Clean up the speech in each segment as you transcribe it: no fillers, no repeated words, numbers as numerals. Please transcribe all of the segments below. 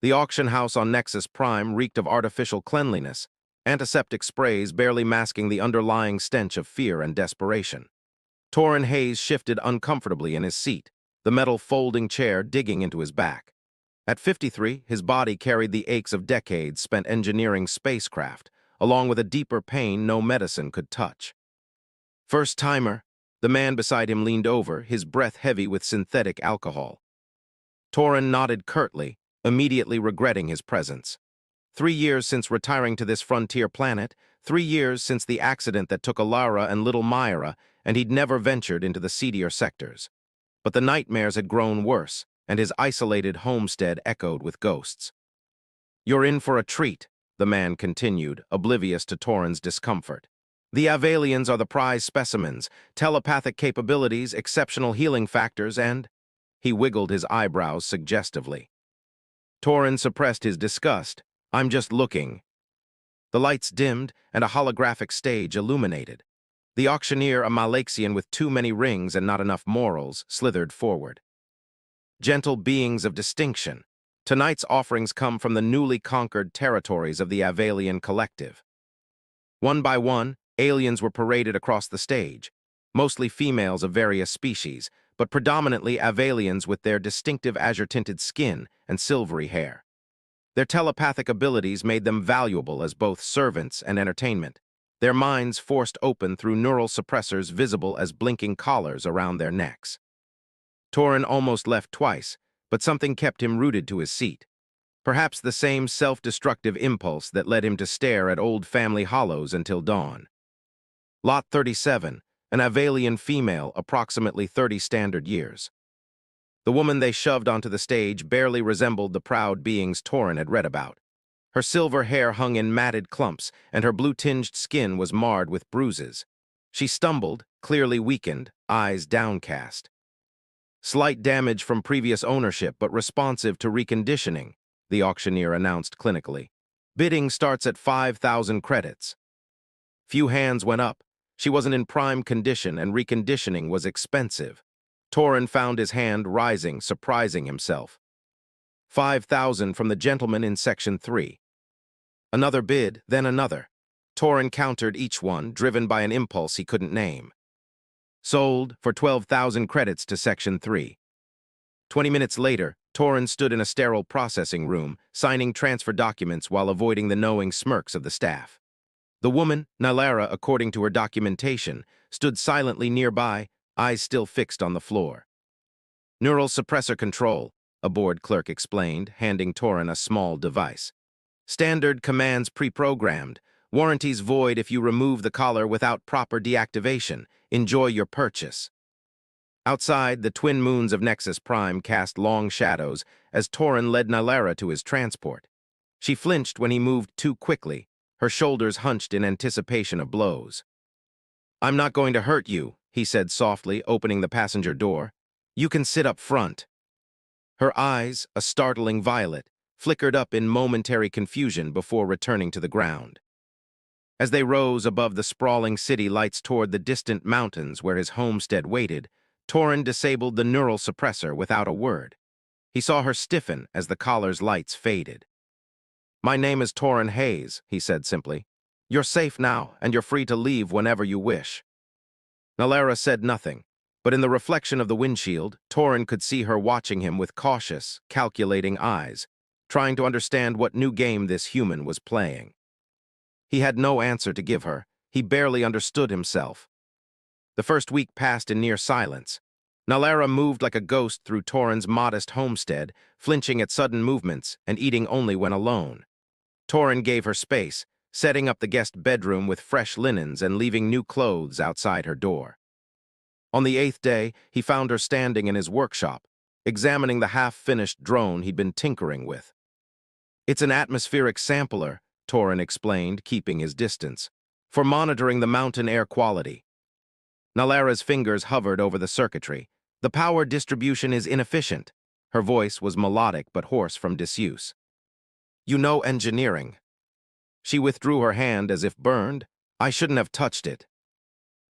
The auction house on Nexus Prime reeked of artificial cleanliness, antiseptic sprays barely masking the underlying stench of fear and desperation. Torrin Hayes shifted uncomfortably in his seat, the metal folding chair digging into his back. At 53, his body carried the aches of decades spent engineering spacecraft, along with a deeper pain no medicine could touch. First-timer, the man beside him leaned over, his breath heavy with synthetic alcohol. Torrin nodded curtly, immediately regretting his presence. 3 years since retiring to this frontier planet, 3 years since the accident that took Alara and little Myra, and he'd never ventured into the seedier sectors. But the nightmares had grown worse, and his isolated homestead echoed with ghosts. "You're in for a treat," the man continued, oblivious to Torrin's discomfort. "The Avalians are the prize specimens, telepathic capabilities, exceptional healing factors, and—" He wiggled his eyebrows suggestively. Torrin suppressed his disgust. "I'm just looking." The lights dimmed, and a holographic stage illuminated. The auctioneer, a Malaxian with too many rings and not enough morals, slithered forward. "Gentle beings of distinction, tonight's offerings come from the newly conquered territories of the Avalian Collective." One by one, aliens were paraded across the stage, mostly females of various species, but predominantly Avalians with their distinctive azure-tinted skin and silvery hair. Their telepathic abilities made them valuable as both servants and entertainment, their minds forced open through neural suppressors visible as blinking collars around their necks. Torrin almost left twice, but something kept him rooted to his seat. Perhaps the same self-destructive impulse that led him to stare at old family hollows until dawn. Lot 37, an Avalian female, approximately 30 standard years. The woman they shoved onto the stage barely resembled the proud beings Torrin had read about. Her silver hair hung in matted clumps, and her blue-tinged skin was marred with bruises. She stumbled, clearly weakened, eyes downcast. "Slight damage from previous ownership, but responsive to reconditioning," the auctioneer announced clinically. "Bidding starts at 5,000 credits." Few hands went up. She wasn't in prime condition, and reconditioning was expensive. Torrin found his hand rising, surprising himself. 5,000 from the gentleman in Section 3. Another bid, then another. Torrin countered each one, driven by an impulse he couldn't name. "Sold for 12,000 credits to Section 3. 20 minutes later, Torrin stood in a sterile processing room, signing transfer documents while avoiding the knowing smirks of the staff. The woman, Nalara, according to her documentation, stood silently nearby, eyes still fixed on the floor. "Neural suppressor control," a board clerk explained, handing Torrin a small device. "Standard commands pre-programmed. Warranties void if you remove the collar without proper deactivation. Enjoy your purchase." Outside, the twin moons of Nexus Prime cast long shadows as Torrin led Nalara to his transport. She flinched when he moved too quickly, her shoulders hunched in anticipation of blows. "I'm not going to hurt you," he said softly, opening the passenger door. "You can sit up front." Her eyes, a startling violet, flickered up in momentary confusion before returning to the ground. As they rose above the sprawling city lights toward the distant mountains where his homestead waited, Torrin disabled the neural suppressor without a word. He saw her stiffen as the collar's lights faded. "My name is Torrin Hayes," he said simply. "You're safe now, and you're free to leave whenever you wish." Nalara said nothing, but in the reflection of the windshield, Torrin could see her watching him with cautious, calculating eyes, trying to understand what new game this human was playing. He had no answer to give her. He barely understood himself. The first week passed in near silence. Nalara moved like a ghost through Torrin's modest homestead, flinching at sudden movements and eating only when alone. Torrin gave her space, setting up the guest bedroom with fresh linens and leaving new clothes outside her door. On the 8th day, he found her standing in his workshop, examining the half-finished drone he'd been tinkering with. "It's an atmospheric sampler," Torrin explained, keeping his distance, "for monitoring the mountain air quality." Nalara's fingers hovered over the circuitry. "The power distribution is inefficient." Her voice was melodic but hoarse from disuse. "You know engineering." She withdrew her hand as if burned. "I shouldn't have touched it."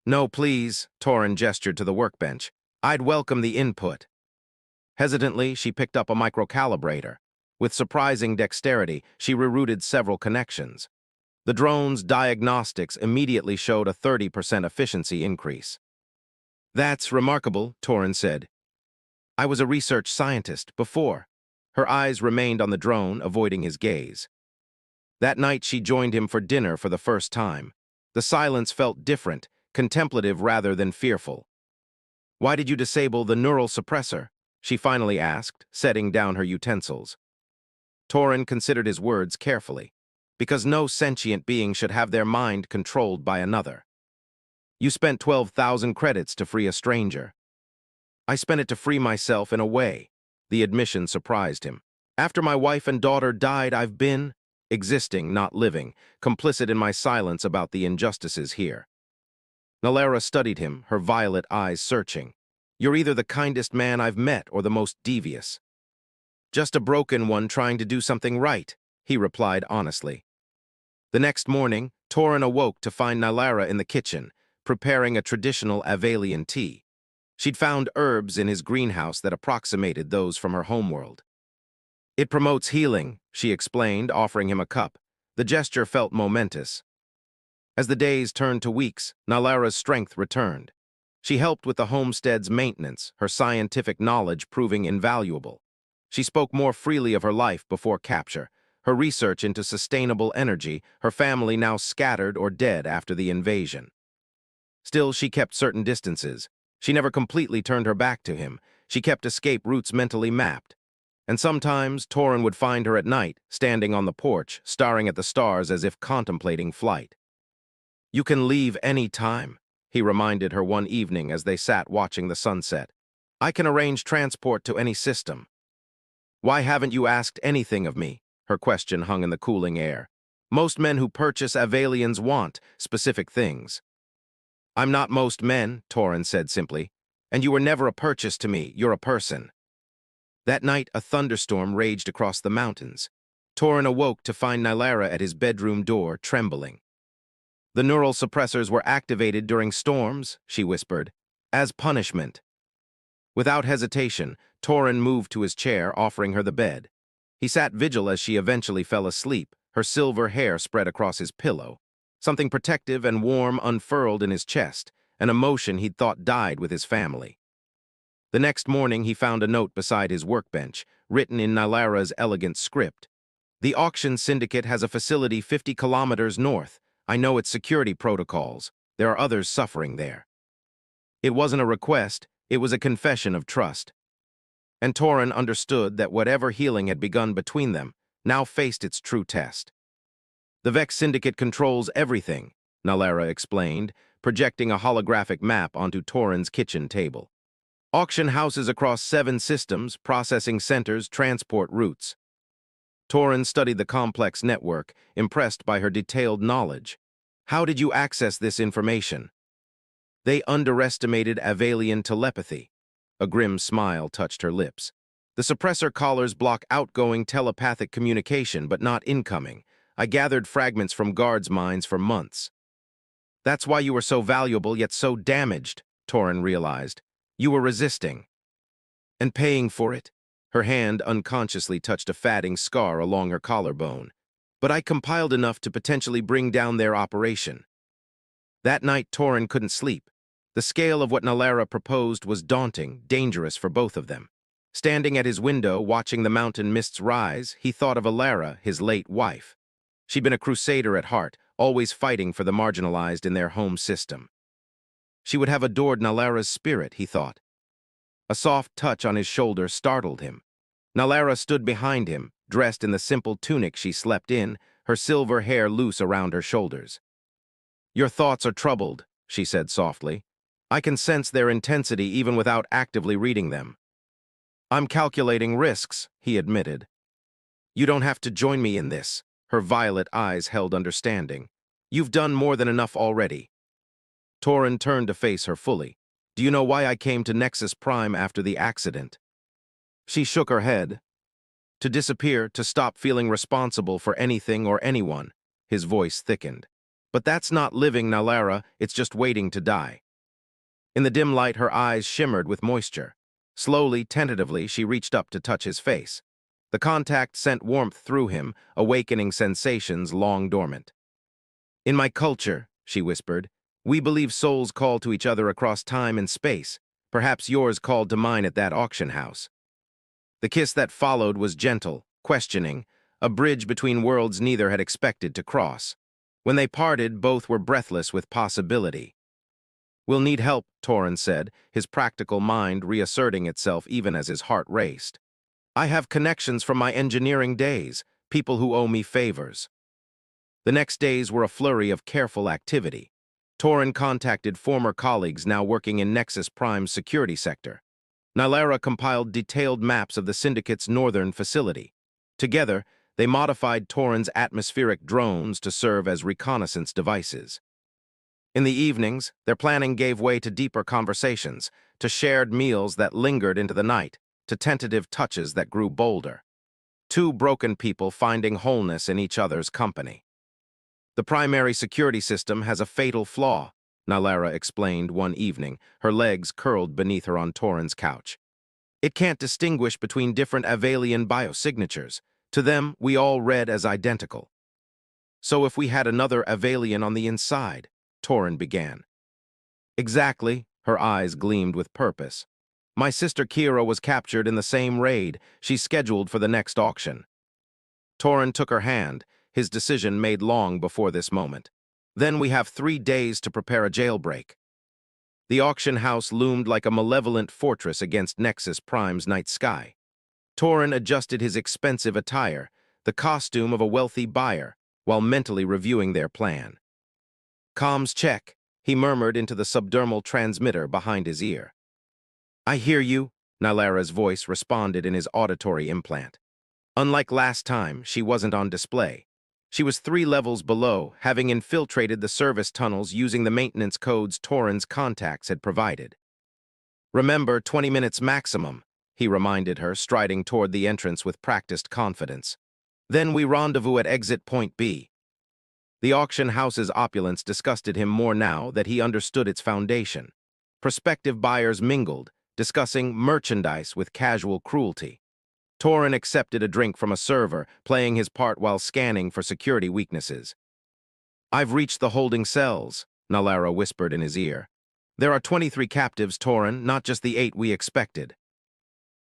"No, please," Torrin gestured to the workbench. "I'd welcome the input." Hesitantly, she picked up a microcalibrator. With surprising dexterity, she rerouted several connections. The drone's diagnostics immediately showed a 30% efficiency increase. "That's remarkable," Torin said. "I was a research scientist before." Her eyes remained on the drone, avoiding his gaze. That night she joined him for dinner for the first time. The silence felt different, contemplative rather than fearful. "Why did you disable the neural suppressor?" she finally asked, setting down her utensils. Torin considered his words carefully. "Because no sentient being should have their mind controlled by another." "You spent 12,000 credits to free a stranger." "I spent it to free myself in a way." The admission surprised him. "After my wife and daughter died, I've been existing, not living, complicit in my silence about the injustices here." Nalara studied him, her violet eyes searching. "You're either the kindest man I've met or the most devious." "Just a broken one trying to do something right," he replied honestly. The next morning, Torin awoke to find Nalara in the kitchen, preparing a traditional Avalian tea. She'd found herbs in his greenhouse that approximated those from her homeworld. "It promotes healing," she explained, offering him a cup. The gesture felt momentous. As the days turned to weeks, Nalara's strength returned. She helped with the homestead's maintenance, her scientific knowledge proving invaluable. She spoke more freely of her life before capture, her research into sustainable energy, her family now scattered or dead after the invasion. Still, she kept certain distances. She never completely turned her back to him. She kept escape routes mentally mapped. And sometimes Torin would find her at night, standing on the porch, staring at the stars as if contemplating flight. "You can leave any time," he reminded her one evening as they sat watching the sunset. "I can arrange transport to any system." "Why haven't you asked anything of me?" Her question hung in the cooling air. "Most men who purchase Avalians want specific things." "I'm not most men," Torin said simply. "And you were never a purchase to me, you're a person." That night, a thunderstorm raged across the mountains. Torin awoke to find Nalara at his bedroom door, trembling. "The neural suppressors were activated during storms," she whispered, "as punishment." Without hesitation, Torin moved to his chair, offering her the bed. He sat vigil as she eventually fell asleep, her silver hair spread across his pillow. Something protective and warm unfurled in his chest, an emotion he'd thought died with his family. The next morning, he found a note beside his workbench, written in Nalara's elegant script. "The auction syndicate has a facility 50 kilometers north. I know its security protocols. There are others suffering there." It wasn't a request, it was a confession of trust. And Torin understood that whatever healing had begun between them now faced its true test. "The Vex Syndicate controls everything," Nalara explained, projecting a holographic map onto Torin's kitchen table. "Auction houses across 7 systems, processing centers, transport routes." Torin studied the complex network, impressed by her detailed knowledge. "How did you access this information?" "They underestimated Avalian telepathy." A grim smile touched her lips. "The suppressor collars block outgoing telepathic communication, but not incoming. I gathered fragments from guards' minds for months." "That's why you were so valuable yet so damaged," Torin realized. "You were resisting. And paying for it." Her hand unconsciously touched a fatting scar along her collarbone. "But I compiled enough to potentially bring down their operation." That night, Torin couldn't sleep. The scale of what Nalara proposed was daunting, dangerous for both of them. Standing at his window, watching the mountain mists rise, he thought of Alara, his late wife. She'd been a crusader at heart, always fighting for the marginalized in their home system. She would have adored Nalara's spirit, he thought. A soft touch on his shoulder startled him. Nalara stood behind him, dressed in the simple tunic she slept in, her silver hair loose around her shoulders. "Your thoughts are troubled," she said softly. "I can sense their intensity even without actively reading them." "I'm calculating risks," he admitted. "You don't have to join me in this." Her violet eyes held understanding. "You've done more than enough already." Torin turned to face her fully. "Do you know why I came to Nexus Prime after the accident?" She shook her head. "To disappear, to stop feeling responsible for anything or anyone." His voice thickened. "But that's not living, Nalara, it's just waiting to die." In the dim light, her eyes shimmered with moisture. Slowly, tentatively, she reached up to touch his face. The contact sent warmth through him, awakening sensations long dormant. "In my culture," she whispered, "we believe souls call to each other across time and space. Perhaps yours called to mine at that auction house." The kiss that followed was gentle, questioning, a bridge between worlds neither had expected to cross. When they parted, both were breathless with possibility. "We'll need help," Torrin said, his practical mind reasserting itself even as his heart raced. "I have connections from my engineering days, people who owe me favors." The next days were a flurry of careful activity. Torrin contacted former colleagues now working in Nexus Prime's security sector. Nylara compiled detailed maps of the Syndicate's northern facility. Together, they modified Torrin's atmospheric drones to serve as reconnaissance devices. In the evenings, their planning gave way to deeper conversations, to shared meals that lingered into the night, to tentative touches that grew bolder. Two broken people finding wholeness in each other's company. "The primary security system has a fatal flaw," Nylara explained one evening, her legs curled beneath her on Torrin's couch. "It can't distinguish between different Avalian biosignatures. To them, we all read as identical." "So if we had another Avalian on the inside," Torrin began. "Exactly," her eyes gleamed with purpose. "My sister Kira was captured in the same raid. She's scheduled for the next auction." Torrin took her hand, his decision made long before this moment. "Then we have 3 days to prepare a jailbreak." The auction house loomed like a malevolent fortress against Nexus Prime's night sky. Torrin adjusted his expensive attire, the costume of a wealthy buyer, while mentally reviewing their plan. "Comms check," he murmured into the subdermal transmitter behind his ear. "I hear you," Nylara's voice responded in his auditory implant. Unlike last time, she wasn't on display. She was 3 levels below, having infiltrated the service tunnels using the maintenance codes Torrin's contacts had provided. "Remember, 20 minutes maximum," he reminded her, striding toward the entrance with practiced confidence. "Then we rendezvous at exit point B." The auction house's opulence disgusted him more now that he understood its foundation. Prospective buyers mingled, discussing merchandise with casual cruelty. Torrin accepted a drink from a server, playing his part while scanning for security weaknesses. "I've reached the holding cells," Nylara whispered in his ear. "There are 23 captives, Torrin, not just the 8 we expected."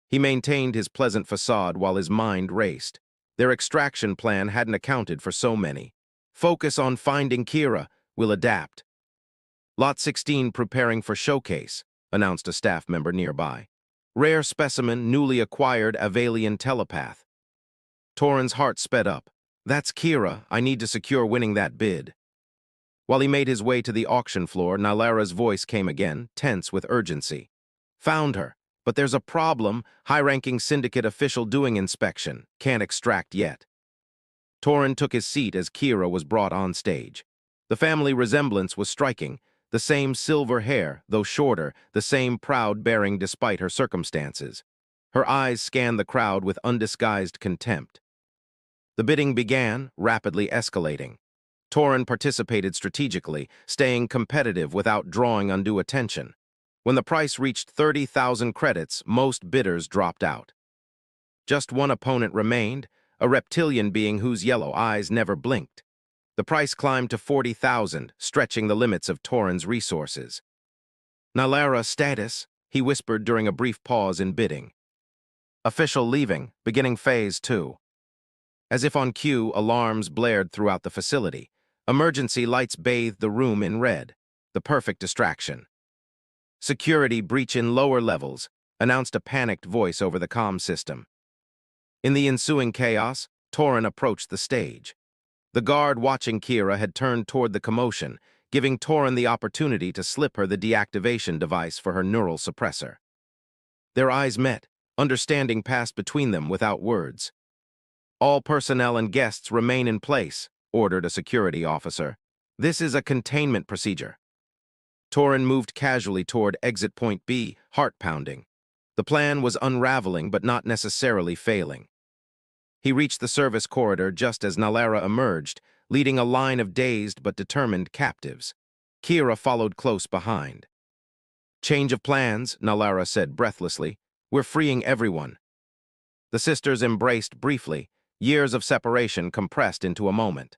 He maintained his pleasant facade while his mind raced. Their extraction plan hadn't accounted for so many. "Focus on finding Kira. We'll adapt." "Lot 16 preparing for showcase," announced a staff member nearby. "Rare specimen, newly acquired Avalian telepath." Torrin's heart sped up. "That's Kira. I need to secure winning that bid." While he made his way to the auction floor, Nylara's voice came again, tense with urgency. "Found her. But there's a problem. High-ranking syndicate official doing inspection. Can't extract yet." Torrin took his seat as Kira was brought on stage. The family resemblance was striking. The same silver hair, though shorter, the same proud bearing despite her circumstances. Her eyes scanned the crowd with undisguised contempt. The bidding began, rapidly escalating. Torrin participated strategically, staying competitive without drawing undue attention. When the price reached 30,000 credits, most bidders dropped out. Just one opponent remained, a reptilian being whose yellow eyes never blinked. The price climbed to 40,000, stretching the limits of Torrin's resources. "Nylara status," he whispered during a brief pause in bidding. "Official leaving, beginning phase 2. As if on cue, alarms blared throughout the facility. Emergency lights bathed the room in red, the perfect distraction. "Security breach in lower levels," announced a panicked voice over the comm system. In the ensuing chaos, Torrin approached the stage. The guard watching Kira had turned toward the commotion, giving Torrin the opportunity to slip her the deactivation device for her neural suppressor. Their eyes met, understanding passed between them without words. "All personnel and guests remain in place," ordered a security officer. "This is a containment procedure." Torrin moved casually toward exit point B, heart pounding. The plan was unraveling but not necessarily failing. He reached the service corridor just as Nylara emerged, leading a line of dazed but determined captives. Kira followed close behind. "Change of plans," Nylara said breathlessly. "We're freeing everyone." The sisters embraced briefly, years of separation compressed into a moment.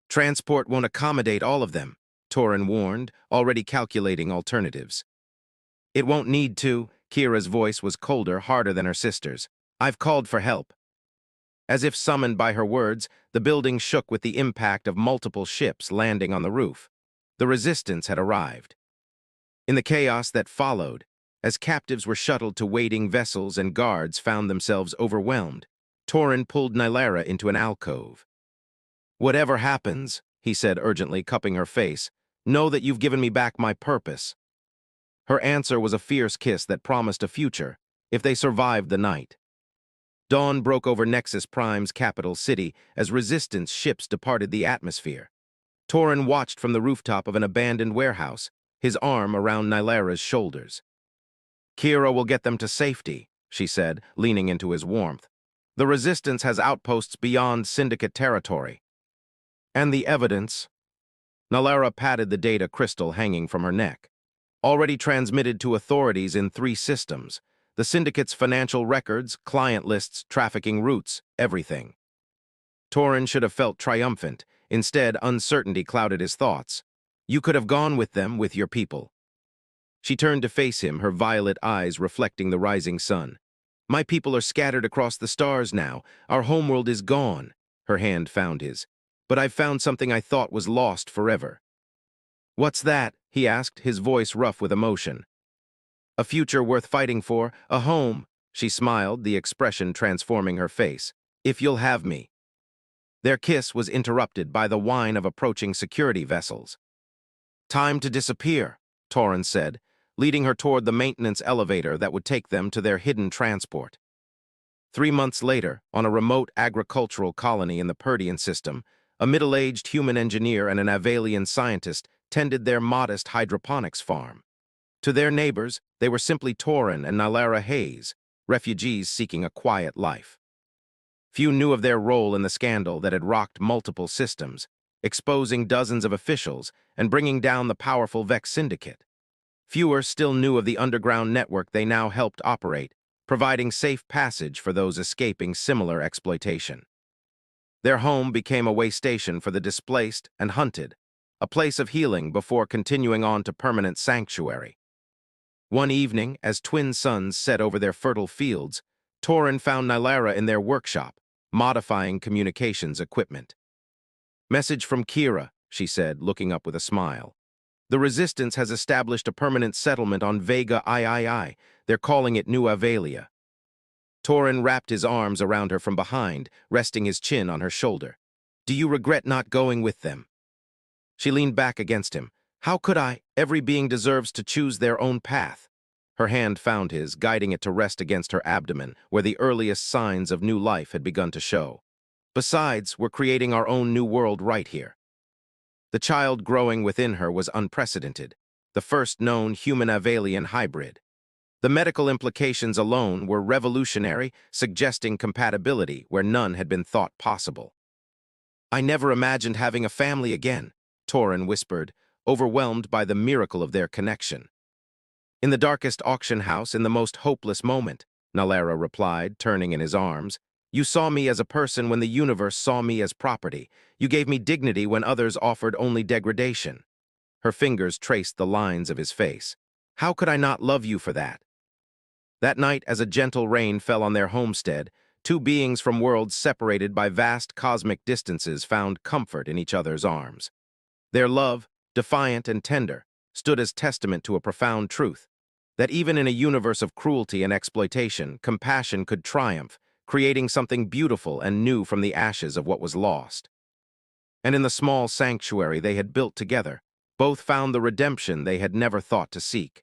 Transport won't accommodate all of them, Torin warned, already calculating alternatives. It won't need to. Kira's voice was colder, harder than her sister's. I've called for help. As if summoned by her words, the building shook with the impact of multiple ships landing on the roof. The resistance had arrived. In the chaos that followed, as captives were shuttled to waiting vessels and guards found themselves overwhelmed, Torin pulled Nylara into an alcove. Whatever happens, he said urgently, cupping her face, know that you've given me back my purpose. Her answer was a fierce kiss that promised a future, if they survived the night. Dawn broke over Nexus Prime's capital city as resistance ships departed the atmosphere. Torin watched from the rooftop of an abandoned warehouse, his arm around Nylara's shoulders. Kira will get them to safety, she said, leaning into his warmth. The resistance has outposts beyond Syndicate territory. And the evidence? Nylara patted the data crystal hanging from her neck. Already transmitted to authorities in 3 systems. The Syndicate's financial records, client lists, trafficking routes, everything. Torin should have felt triumphant. Instead, uncertainty clouded his thoughts. You could have gone with them, with your people. She turned to face him, her violet eyes reflecting the rising sun. My people are scattered across the stars now. Our homeworld is gone. Her hand found his. But I've found something I thought was lost forever. What's that? He asked, his voice rough with emotion. A future worth fighting for, a home. She smiled, the expression transforming her face. If you'll have me. Their kiss was interrupted by the whine of approaching security vessels. Time to disappear, Torin said, leading her toward the maintenance elevator that would take them to their hidden transport. 3 months later, on a remote agricultural colony in the Perdian system, a middle-aged human engineer and an Avalian scientist tended their modest hydroponics farm. To their neighbors, they were simply Torin and Nylara Hayes, refugees seeking a quiet life. Few knew of their role in the scandal that had rocked multiple systems, exposing dozens of officials and bringing down the powerful Vex Syndicate. Fewer still knew of the underground network they now helped operate, providing safe passage for those escaping similar exploitation. Their home became a way station for the displaced and hunted, a place of healing before continuing on to permanent sanctuary. One evening, as twin suns set over their fertile fields, Torin found Nylara in their workshop, modifying communications equipment. Message from Kira, she said, looking up with a smile. The Resistance has established a permanent settlement on Vega III. They're calling it New Avalia. Torin wrapped his arms around her from behind, resting his chin on her shoulder. Do you regret not going with them? She leaned back against him. How could I? Every being deserves to choose their own path. Her hand found his, guiding it to rest against her abdomen, where the earliest signs of new life had begun to show. Besides, we're creating our own new world right here. The child growing within her was unprecedented, the first known human-Avalian hybrid. The medical implications alone were revolutionary, suggesting compatibility where none had been thought possible. I never imagined having a family again, Torin whispered, overwhelmed by the miracle of their connection. In the darkest auction house, in the most hopeless moment, Nylara replied, turning in his arms. You saw me as a person when the universe saw me as property. You gave me dignity when others offered only degradation. Her fingers traced the lines of his face. How could I not love you for that? That night, as a gentle rain fell on their homestead, 2 beings from worlds separated by vast cosmic distances found comfort in each other's arms. Their love, defiant and tender, stood as testament to a profound truth, that even in a universe of cruelty and exploitation, compassion could triumph, creating something beautiful and new from the ashes of what was lost. And in the small sanctuary they had built together, both found the redemption they had never thought to seek.